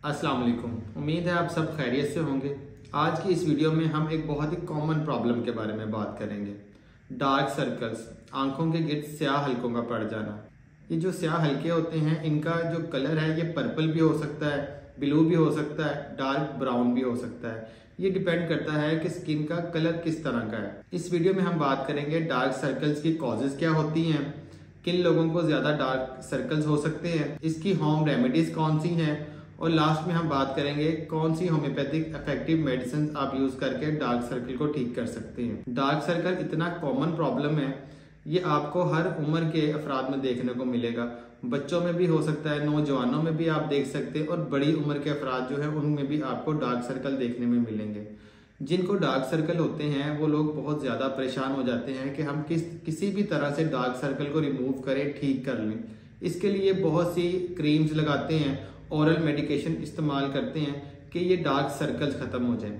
अस्सलाम वालेकुम। उम्मीद है आप सब खैरियत से होंगे। आज की इस वीडियो में हम एक बहुत ही कॉमन प्रॉब्लम के बारे में बात करेंगे। डार्क सर्कल्स, आंखों के गिर्द स्याह हलकों का पड़ जाना। ये जो स्याह हल्के होते हैं, इनका जो कलर है ये पर्पल भी हो सकता है, ब्लू भी हो सकता है, डार्क ब्राउन भी हो सकता है। ये डिपेंड करता है कि स्किन का कलर किस तरह का है। इस वीडियो में हम बात करेंगे डार्क सर्कल्स की कॉजेज क्या होती हैं, किन लोगों को ज्यादा डार्क सर्कल्स हो सकते हैं, इसकी होम रेमेडीज कौन सी हैं, और लास्ट में हम बात करेंगे कौन सी होम्योपैथिक इफेक्टिव मेडिसिन आप यूज करके डार्क सर्कल को ठीक कर सकते हैं। डार्क सर्कल इतना कॉमन प्रॉब्लम है, ये आपको हर उम्र के अफराद में देखने को मिलेगा। बच्चों में भी हो सकता है, नौजवानों में भी आप देख सकते हैं, और बड़ी उम्र के अफराद जो है उनमें भी आपको डार्क सर्कल देखने में मिलेंगे। जिनको डार्क सर्कल होते हैं वो लोग बहुत ज्यादा परेशान हो जाते हैं कि हम किसी भी तरह से डार्क सर्कल को रिमूव करें, ठीक कर लें। इसके लिए बहुत सी क्रीम्स लगाते हैं, ओरल मेडिकेशन इस्तेमाल करते हैं कि ये डार्क सर्कल्स खत्म हो जाएं।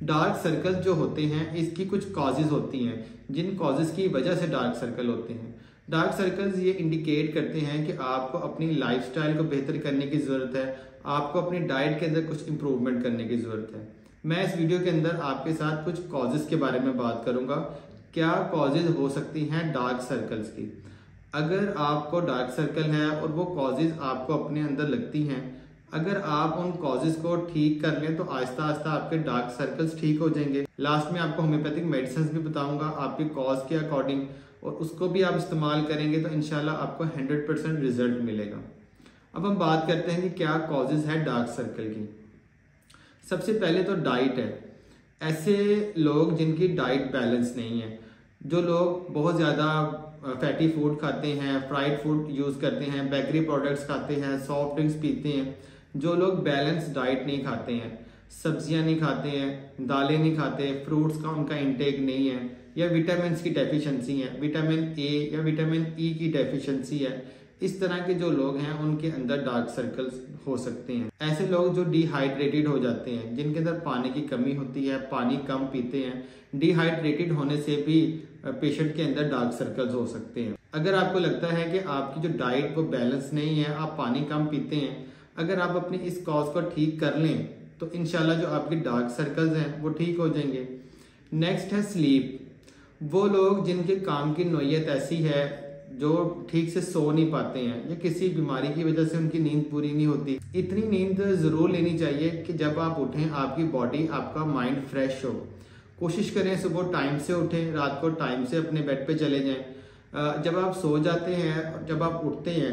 डार्क सर्कल्स जो होते हैं इसकी कुछ कॉजेज होती हैं, जिन कॉजेज की वजह से डार्क सर्कल होते हैं। डार्क सर्कल्स ये इंडिकेट करते हैं कि आपको अपनी लाइफस्टाइल को बेहतर करने की जरूरत है, आपको अपनी डाइट के अंदर कुछ इंप्रूवमेंट करने की जरूरत है। मैं इस वीडियो के अंदर आपके साथ कुछ कॉजेज के बारे में बात करूंगा, क्या कॉजेज हो सकती हैं डार्क सर्कल्स की। अगर आपको डार्क सर्कल है और वो कॉजेज आपको अपने अंदर लगती हैं, अगर आप उन कॉजेज को ठीक कर लें तो आहिस्ता आहिस्ता आपके डार्क सर्कल्स ठीक हो जाएंगे। लास्ट में आपको होम्योपैथिक मेडिसिन भी बताऊंगा आपके कॉज के अकॉर्डिंग, और उसको भी आप इस्तेमाल करेंगे तो इंशाल्लाह आपको 100% रिजल्ट मिलेगा। अब हम बात करते हैं कि क्या कॉजेज है डार्क सर्कल की। सबसे पहले तो डाइट है। ऐसे लोग जिनकी डाइट बैलेंस नहीं है, जो लोग बहुत ज़्यादा फैटी फूड खाते हैं, फ्राइड फूड यूज़ करते हैं, बेकरी प्रोडक्ट्स खाते हैं, सॉफ्ट ड्रिंक्स पीते हैं, जो लोग बैलेंस डाइट नहीं खाते हैं, सब्जियां नहीं खाते हैं, दालें नहीं खाते, फ्रूट्स का उनका इंटेक नहीं है, या विटामिन की डेफिशिएंसी है, विटामिन ए या विटामिन ई की डेफिशिएंसी है, इस तरह के जो लोग हैं उनके अंदर डार्क सर्कल्स हो सकते हैं। ऐसे लोग जो डिहाइड्रेटेड हो जाते हैं, जिनके अंदर पानी की कमी होती है, पानी कम पीते हैं, डिहाइड्रेटेड होने से भी पेशेंट के अंदर डार्क सर्कल्स हो सकते हैं। अगर आपको लगता है कि आपकी जो डाइट को बैलेंस नहीं है, आप पानी कम पीते हैं, अगर आप अपनी इस कॉज को ठीक कर लें तो इंशाल्लाह जो आपके डार्क सर्कल्स हैं वो ठीक हो जाएंगे। नेक्स्ट है स्लीप। वो लोग जिनके काम की नौयत ऐसी है, जो ठीक से सो नहीं पाते हैं, या किसी बीमारी की वजह से उनकी नींद पूरी नहीं होती। इतनी नींद जरूर लेनी चाहिए कि जब आप उठें आपकी बॉडी, आपका माइंड फ्रेश हो। कोशिश करें सुबह टाइम से उठें, रात को टाइम से अपने बेड पे चले जाएं। जब आप सो जाते हैं, जब आप उठते हैं,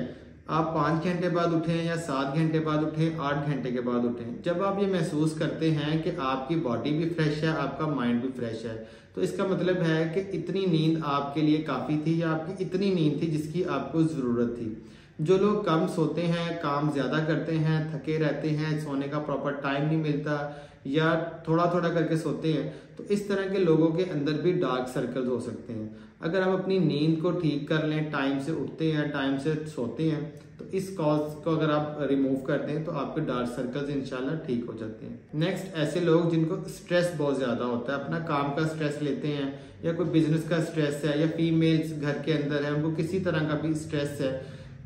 आप 5 घंटे बाद उठें या 7 घंटे बाद उठें, 8 घंटे के बाद उठें, जब आप ये महसूस करते हैं कि आपकी बॉडी भी फ्रेश है, आपका माइंड भी फ्रेश है, तो इसका मतलब है कि इतनी नींद आपके लिए काफ़ी थी, या आपकी इतनी नींद थी जिसकी आपको ज़रूरत थी। जो लोग कम सोते हैं, काम ज़्यादा करते हैं, थके रहते हैं, सोने का प्रॉपर टाइम नहीं मिलता, या थोड़ा थोड़ा करके सोते हैं, तो इस तरह के लोगों के अंदर भी डार्क सर्कल्स हो सकते हैं। अगर आप अपनी नींद को ठीक कर लें, टाइम से उठते हैं, टाइम से सोते हैं, तो इस कॉज को अगर आप रिमूव कर दें तो आपके डार्क सर्कल्स इंशाल्लाह ठीक हो जाते हैं। नेक्स्ट, ऐसे लोग जिनको स्ट्रेस बहुत ज़्यादा होता है, अपना काम का स्ट्रेस लेते हैं, या कोई बिजनेस का स्ट्रेस है, या फीमेल्स घर के अंदर है, उनको किसी तरह का भी स्ट्रेस है,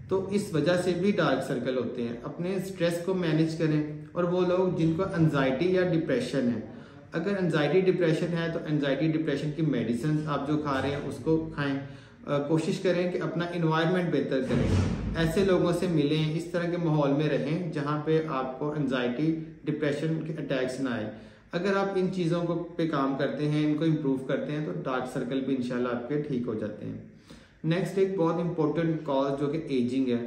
तो इस वजह से भी डार्क सर्कल होते हैं। अपने स्ट्रेस को मैनेज करें। और वो लोग जिनको एंजाइटी या डिप्रेशन है, अगर एंजाइटी डिप्रेशन है तो एंजाइटी डिप्रेशन की मेडिसिन आप जो खा रहे हैं उसको खाएं। कोशिश करें कि अपना इन्वायरमेंट बेहतर करें, ऐसे लोगों से मिलें, इस तरह के माहौल में रहें जहाँ पे आपको एंजाइटी डिप्रेशन के अटैक्स ना आए। अगर आप इन चीज़ों को पे काम करते हैं, इनको इम्प्रूव करते हैं, तो डार्क सर्कल भी इंशाल्लाह आपके ठीक हो जाते हैं। नेक्स्ट, एक बहुत इंपॉर्टेंट कॉज जो कि एजिंग है।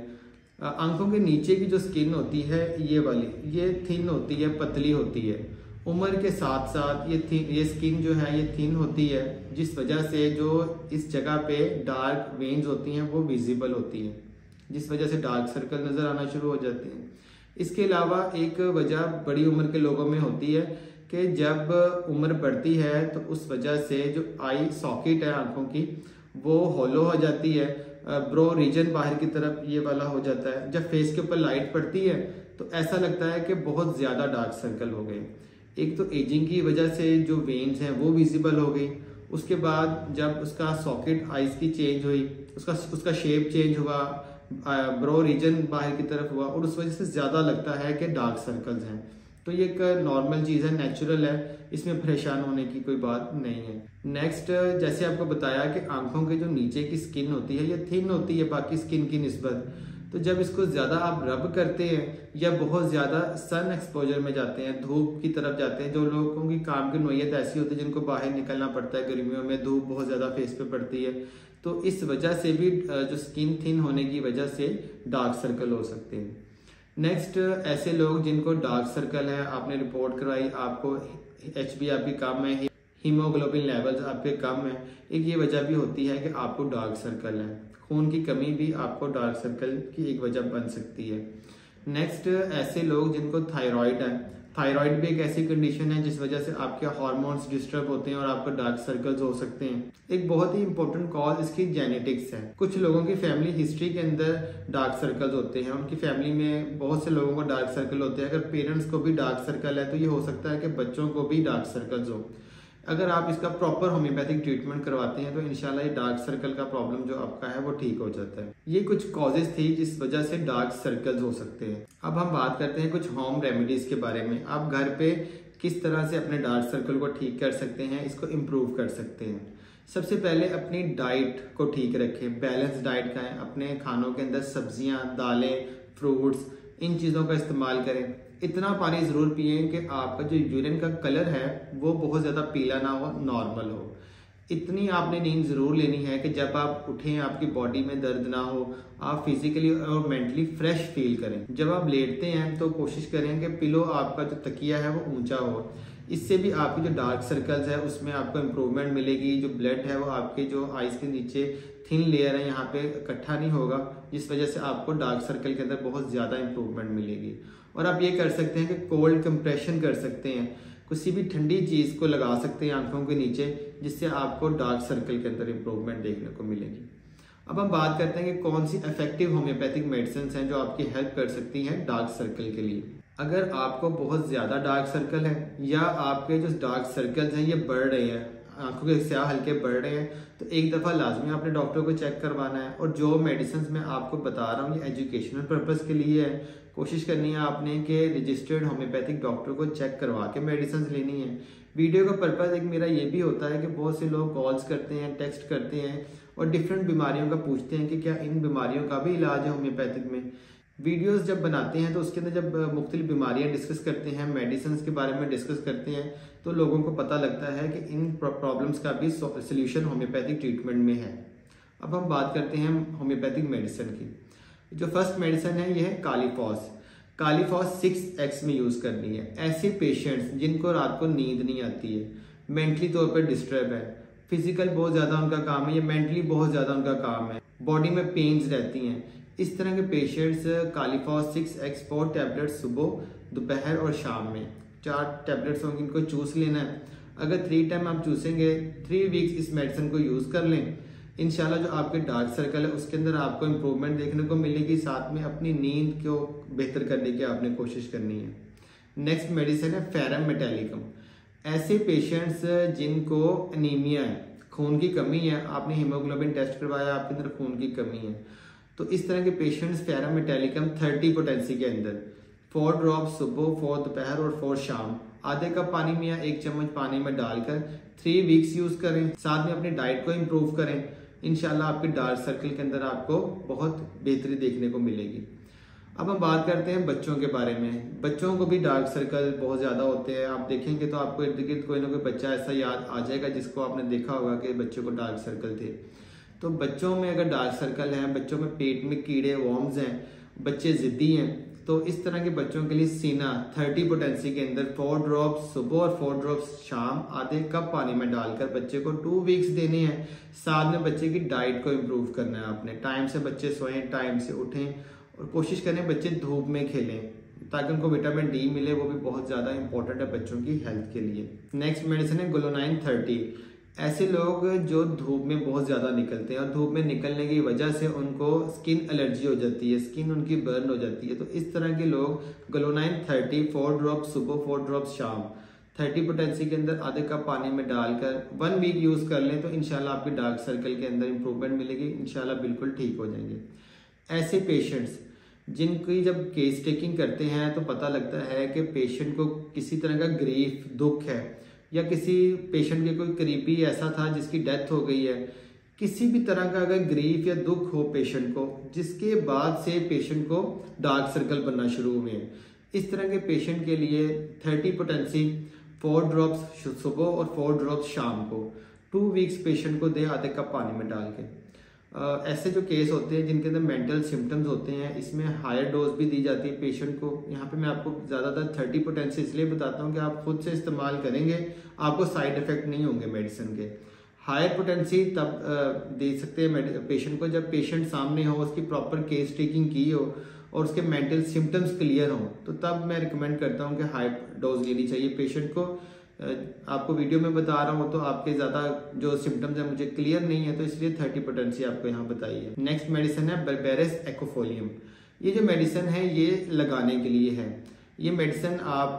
आंखों के नीचे की जो स्किन होती है ये वाली, ये थिन होती है, पतली होती है। उम्र के साथ साथ ये स्किन जो है ये थिन होती है, जिस वजह से जो इस जगह पे डार्क वेन्स होती हैं वो विजिबल होती हैं, जिस वजह से डार्क सर्कल नज़र आना शुरू हो जाते हैं। इसके अलावा एक वजह बड़ी उम्र के लोगों में होती है कि जब उम्र बढ़ती है तो उस वजह से जो आई सॉकेट है आंखों की वो होलो हो जाती है, ब्रो रीजन बाहर की तरफ ये वाला हो जाता है। जब फेस के ऊपर लाइट पड़ती है तो ऐसा लगता है कि बहुत ज़्यादा डार्क सर्कल हो गए। एक तो एजिंग की वजह से जो वेन्स हैं वो विजिबल हो गई, उसके बाद जब उसका सॉकेट आइज की चेंज हुई, उसका शेप चेंज हुआ, ब्रो रीजन बाहर की तरफ हुआ और उस वजह से ज़्यादा लगता है कि डार्क सर्कल्स हैं। तो ये एक नॉर्मल चीज़ है, नेचुरल है, इसमें परेशान होने की कोई बात नहीं है। नेक्स्ट, जैसे आपको बताया कि आंखों के जो नीचे की स्किन होती है ये थिन होती है बाकी स्किन की निस्बत। तो जब इसको ज़्यादा आप रब करते हैं या बहुत ज़्यादा सन एक्सपोजर में जाते हैं, धूप की तरफ जाते हैं, जो लोगों की काम की नौयत ऐसी होती है जिनको बाहर निकलना पड़ता है गर्मियों में, धूप बहुत ज़्यादा फेस पे पड़ती है, तो इस वजह से भी जो स्किन थिन होने की वजह से डार्क सर्कल हो सकते हैं। नेक्स्ट, ऐसे लोग जिनको डार्क सर्कल है, आपने रिपोर्ट करवाई, आपको HB आपकी कम है, हीमोग्लोबिन लेवल्स आपके कम है, एक ये वजह भी होती है कि आपको डार्क सर्कल है। खून की कमी भी आपको डार्क सर्कल की एक वजह बन सकती है। नेक्स्ट, ऐसे लोग जिनको थायराइड है, थायराइड भी एक ऐसी कंडीशन है जिस वजह से आपके हार्मोन्स डिस्टर्ब होते हैं और आपको डार्क सर्कल्स हो सकते हैं। एक बहुत ही इंपॉर्टेंट कॉज इसकी जेनेटिक्स है। कुछ लोगों की फैमिली हिस्ट्री के अंदर डार्क सर्कल्स होते हैं, उनकी फैमिली में बहुत से लोगों को डार्क सर्कल होते हैं। अगर पेरेंट्स को भी डार्क सर्कल है तो ये हो सकता है कि बच्चों को भी डार्क सर्कल्स हो। अगर आप इसका प्रॉपर होम्योपैथिक ट्रीटमेंट करवाते हैं तो इंशाल्लाह ये डार्क सर्कल का प्रॉब्लम जो आपका है वो ठीक हो जाता है। ये कुछ कॉजेज थी जिस वजह से डार्क सर्कल्स हो सकते हैं। अब हम बात करते हैं कुछ होम रेमेडीज के बारे में। आप घर पे किस तरह से अपने डार्क सर्कल को ठीक कर सकते हैं, इसको इम्प्रूव कर सकते हैं। सबसे पहले अपनी डाइट को ठीक रखें, बैलेंस डाइट खाएं, अपने खानों के अंदर सब्जियां, दालें, फ्रूट्स, इन चीज़ों का इस्तेमाल करें। इतना पानी ज़रूर पिएं कि आपका जो यूरिन का कलर है वो बहुत ज़्यादा पीला ना हो, नॉर्मल हो। इतनी आपने नींद ज़रूर लेनी है कि जब आप उठें आपकी बॉडी में दर्द ना हो, आप फिजिकली और मेंटली फ्रेश फील करें। जब आप लेटते हैं तो कोशिश करें कि पिलो आपका जो तकिया है वो ऊंचा हो। इससे भी आपकी जो डार्क सर्कल्स है उसमें आपको इम्प्रूवमेंट मिलेगी। जो ब्लड है वो आपके जो आइज के नीचे थिन लेयर है यहाँ पे इकट्ठा नहीं होगा, जिस वजह से आपको डार्क सर्कल के अंदर बहुत ज़्यादा इम्प्रूवमेंट मिलेगी। और आप ये कर सकते हैं कि कोल्ड कंप्रेशन कर सकते हैं, किसी भी ठंडी चीज़ को लगा सकते हैं आंखों के नीचे, जिससे आपको डार्क सर्कल के अंदर इम्प्रूवमेंट देखने को मिलेगी। अब हम बात करते हैं कि कौन सी इफेक्टिव होम्योपैथिक मेडिसिन हैं जो आपकी हेल्प कर सकती हैं डार्क सर्कल के लिए। अगर आपको बहुत ज़्यादा डार्क सर्कल है या आपके जो डार्क सर्कल्स हैं ये बढ़ रहे हैं, आंखों के स्याह हल्के बढ़ रहे हैं, तो एक दफ़ा लाजमी आपने डॉक्टर को चेक करवाना है। और जो मेडिसिन मैं आपको बता रहा हूँ ये एजुकेशनल पर्पज़ के लिए है। कोशिश करनी है आपने कि रजिस्टर्ड होम्योपैथिक डॉक्टर को चेक करवा के मेडिसिन लेनी है। वीडियो का पर्पज़ एक मेरा ये भी होता है कि बहुत से लोग कॉल्स करते हैं, टेक्स्ट करते हैं और डिफरेंट बीमारियों का पूछते हैं कि क्या इन बीमारियों का भी इलाज है होम्योपैथिक में। वीडियोस जब बनाते हैं तो उसके अंदर जब मुख्तलिफ बीमारियां डिस्कस करते हैं, मेडिसिन के बारे में डिस्कस करते हैं, तो लोगों को पता लगता है कि इन प्रॉब्लम्स का भी सोल्यूशन होम्योपैथिक ट्रीटमेंट में है। अब हम बात करते हैं होम्योपैथिक मेडिसिन की। जो फर्स्ट मेडिसिन है ये है कालीफॉस। कालीफॉस 6x में यूज़ करनी है। ऐसे पेशेंट्स जिनको रात को नींद नहीं आती है, मेंटली तौर पर डिस्टर्ब है, फिजिकल बहुत ज़्यादा उनका काम है या मेंटली बहुत ज़्यादा उनका काम है, बॉडी में पेन्स रहती हैं, इस तरह के पेशेंट्स कालीफॉस 6x 4 टैबलेट्स सुबह, दोपहर और शाम में 4 टैबलेट्स होंगे, इनको चूस लेना है। अगर 3 टाइम आप चूसेंगे, 3 वीक्स इस मेडिसिन को यूज़ कर लें, इंशाल्लाह जो आपके डार्क सर्कल है उसके अंदर आपको इम्प्रूवमेंट देखने को मिलेगी। साथ में अपनी नींद को बेहतर करने की आपने कोशिश करनी है। नेक्स्ट मेडिसिन है फेरम मेटालिकम। ऐसे पेशेंट्स जिनको एनीमिया है, खून की कमी है, आपने हीमोग्लोबिन टेस्ट करवाया, आपके अंदर खून की कमी है, तो इस तरह के पेशेंट्स फेरम मेटालिकम 30 पोटेंसी के अंदर 4 ड्रॉप सुबह, 4 दोपहर और 4 शाम, आधे कप पानी में या 1 चम्मच पानी में डालकर 3 वीक्स यूज करें। साथ में अपनी डाइट को इम्प्रूव करें। इंशाल्लाह आपके डार्क सर्कल के अंदर आपको बहुत बेहतरी देखने को मिलेगी। अब हम बात करते हैं बच्चों के बारे में। बच्चों को भी डार्क सर्कल बहुत ज़्यादा होते हैं। आप देखेंगे तो आपको इर्द गिर्द कोई ना कोई बच्चा ऐसा याद आ जाएगा जिसको आपने देखा होगा कि बच्चों को डार्क सर्कल थे। तो बच्चों में अगर डार्क सर्कल हैं, बच्चों में पेट में कीड़े वॉर्म्स हैं, बच्चे ज़िद्दी हैं, तो इस तरह के बच्चों के लिए सीना 30 पोटेंसी के अंदर 4 ड्रॉप्स सुबह और 4 ड्रॉप्स शाम, आधे कप पानी में डालकर बच्चे को 2 वीक्स देने हैं। साथ में बच्चे की डाइट को इम्प्रूव करना है आपने। टाइम से बच्चे सोएं, टाइम से उठें और कोशिश करें बच्चे धूप में खेलें ताकि उनको विटामिन डी मिले। वो भी बहुत ज़्यादा इंपॉर्टेंट है बच्चों की हेल्थ के लिए। नेक्स्ट मेडिसिन है ग्लोनाइन 30। ऐसे लोग जो धूप में बहुत ज़्यादा निकलते हैं और धूप में निकलने की वजह से उनको स्किन एलर्जी हो जाती है, स्किन उनकी बर्न हो जाती है, तो इस तरह के लोग ग्लोनाइन 30 4 ड्रॉप्स सुबह, 4 ड्रॉप्स शाम, 30 पोटेंसी के अंदर आधे कप पानी में डालकर 1 वीक यूज़ कर लें तो इंशाल्लाह आपके डार्क सर्कल के अंदर इंप्रूवमेंट मिलेगी। इंशाल्लाह बिल्कुल ठीक हो जाएंगे। ऐसे पेशेंट्स जिनकी जब केस टेकिंग करते हैं तो पता लगता है कि पेशेंट को किसी तरह का ग्रीफ, दुख है, या किसी पेशेंट के कोई करीबी ऐसा था जिसकी डेथ हो गई है, किसी भी तरह का अगर ग्रीफ या दुख हो पेशेंट को, जिसके बाद से पेशेंट को डार्क सर्कल बनना शुरू हुए हैं, इस तरह के पेशेंट के लिए 30 पोटेंसी 4 ड्रॉप्स सुबह और 4 ड्रॉप्स शाम को 2 वीक्स पेशेंट को दे आधे कप पानी में डाल के। ऐसे जो केस होते हैं जिनके अंदर मेंटल सिम्टम्स होते हैं, इसमें हायर डोज भी दी जाती है पेशेंट को। यहाँ पे मैं आपको ज़्यादातर 30 पोटेंसी इसलिए बताता हूँ कि आप खुद से इस्तेमाल करेंगे, आपको साइड इफेक्ट नहीं होंगे मेडिसिन के। हायर पोटेंसी तब दे सकते हैं पेशेंट को जब पेशेंट सामने हो, उसकी प्रॉपर केस टेकिंग की हो और उसके मेंटल सिम्टम्स क्लियर हों, तो तब मैं रिकमेंड करता हूँ कि हाई डोज लेनी चाहिए पेशेंट को। आपको वीडियो में बता रहा हूँ तो आपके ज़्यादा जो सिम्टम्स है मुझे क्लियर नहीं है, तो इसलिए 30 पोटेंसी आपको यहाँ बताई है। नेक्स्ट मेडिसिन है बर्बेरिस एक्वाफोलियम। ये जो मेडिसिन है ये लगाने के लिए है। ये मेडिसिन आप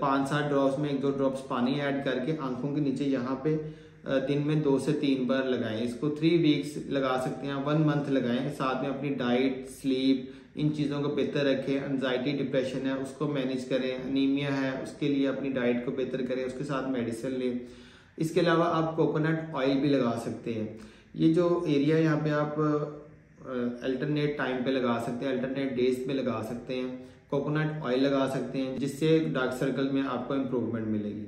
5-7 ड्रॉप्स में 1-2 ड्रॉप्स पानी ऐड करके आंखों के नीचे यहाँ पे दिन में 2 से 3 बार लगाएं। इसको 3 वीक्स लगा सकते हैं, 1 मंथ लगाएं। साथ में अपनी डाइट, स्लीप, इन चीज़ों को बेहतर रखें। एंजाइटी, डिप्रेशन है उसको मैनेज करें, अनीमिया है उसके लिए अपनी डाइट को बेहतर करें, उसके साथ मेडिसिन लें। इसके अलावा आप कोकोनट ऑयल भी लगा सकते हैं। ये जो एरिया यहाँ पे आप अल्टरनेट टाइम पे लगा सकते हैं, अल्टरनेट डेज पे लगा सकते हैं। कोकोनट ऑयल लगा सकते हैं जिससे डार्क सर्कल में आपको इम्प्रूवमेंट मिलेगी।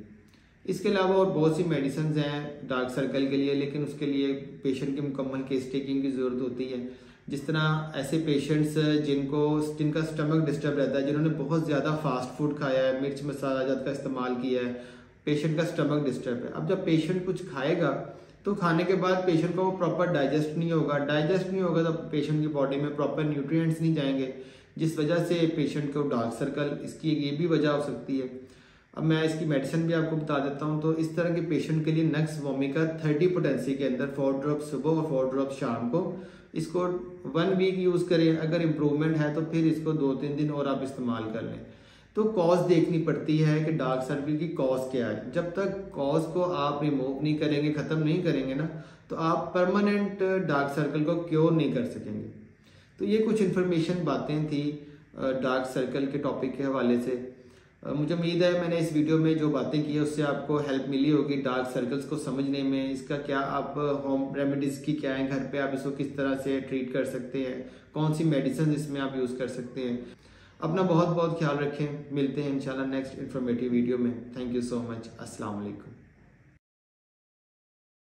इसके अलावा और बहुत सी मेडिसिन हैं डार्क सर्कल के लिए, लेकिन उसके लिए पेशेंट की मुकम्मल केस टेकिंग की ज़रूरत होती है। जिस तरह ऐसे पेशेंट्स जिनका स्टमक डिस्टर्ब रहता है, जिन्होंने बहुत ज़्यादा फास्ट फूड खाया है, मिर्च मसाला जात का इस्तेमाल किया है, पेशेंट का स्टमक डिस्टर्ब है। अब जब पेशेंट कुछ खाएगा तो खाने के बाद पेशेंट को वो प्रॉपर डाइजेस्ट नहीं होगा तो पेशेंट की बॉडी में प्रॉपर न्यूट्रिएंट्स नहीं जाएंगे, जिस वजह से पेशेंट को डार्क सर्कल, इसकी ये भी वजह हो सकती है। अब मैं इसकी मेडिसिन भी आपको बता देता हूँ। तो इस तरह के पेशेंट के लिए नक्स वोमिका 30 पोटेंसी के अंदर 4 ड्रॉप्स सुबह और 4 ड्रॉप्स शाम को, इसको 1 वीक यूज़ करें। अगर इम्प्रूवमेंट है तो फिर इसको 2-3 दिन और आप इस्तेमाल कर लें। तो कॉज देखनी पड़ती है कि डार्क सर्कल की कॉज क्या है। जब तक कॉज को आप रिमूव नहीं करेंगे, ख़त्म नहीं करेंगे ना, तो आप परमानेंट डार्क सर्कल को क्योर नहीं कर सकेंगे। तो ये कुछ इन्फॉर्मेशन बातें थी डार्क सर्कल के टॉपिक के हवाले से। मुझे उम्मीद है मैंने इस वीडियो में जो बातें की है उससे आपको हेल्प मिली होगी डार्क सर्कल्स को समझने में। इसका क्या आप होम रेमेडीज़ की क्या है, घर पे आप इसको किस तरह से ट्रीट कर सकते हैं, कौन सी मेडिसिन इसमें आप यूज़ कर सकते हैं। अपना बहुत बहुत ख्याल रखें। मिलते हैं इंशाल्लाह नेक्स्ट इन्फॉर्मेटिव वीडियो में। Thank you so much. अस्सलाम वालेकुम।